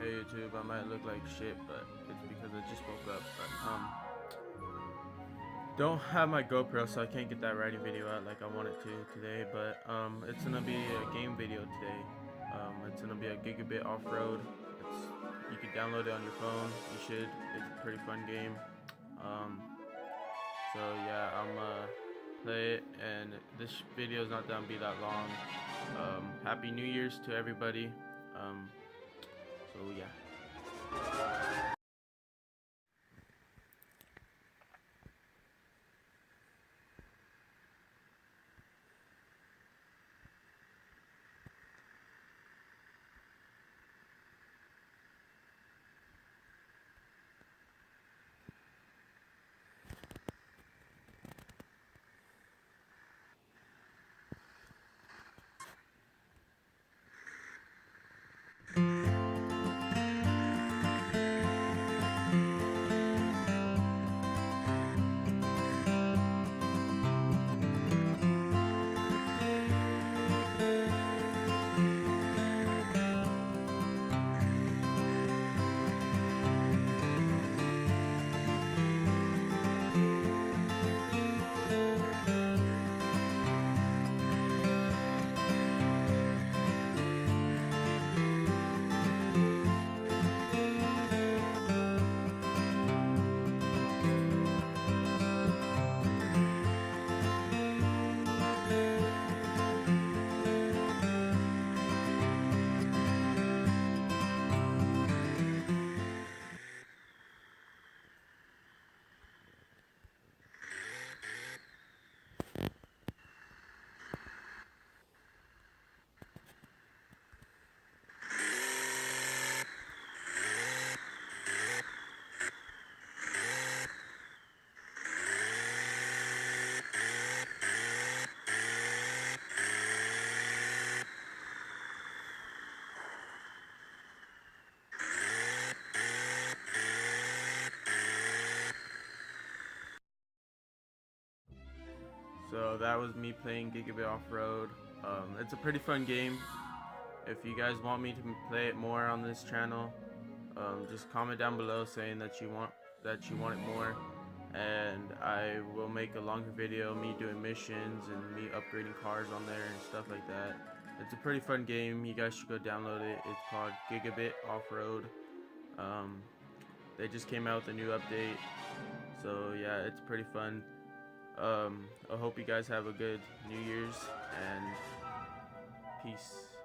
YouTube. I might look like shit, but it's because I just woke up. But don't have my GoPro, so I can't get that riding video out like I wanted to today. But it's gonna be a game video today. It's gonna be a Gigabit Off-Road. You can download it on your phone. You should. It's a pretty fun game. So yeah, I'm play it, and this video is not gonna be that long. Happy New Year's to everybody. So yeah. So that was me playing Gigabit Off-Road. It's a pretty fun game. If you guys want me to play it more on this channel, just comment down below saying that you want it more, and I will make a longer video, me doing missions and me upgrading cars on there and stuff like that. It's a pretty fun game. You guys should go download it. It's called Gigabit Off-Road. They just came out with a new update, so yeah, it's pretty fun. I hope you guys have a good New Year's, and peace.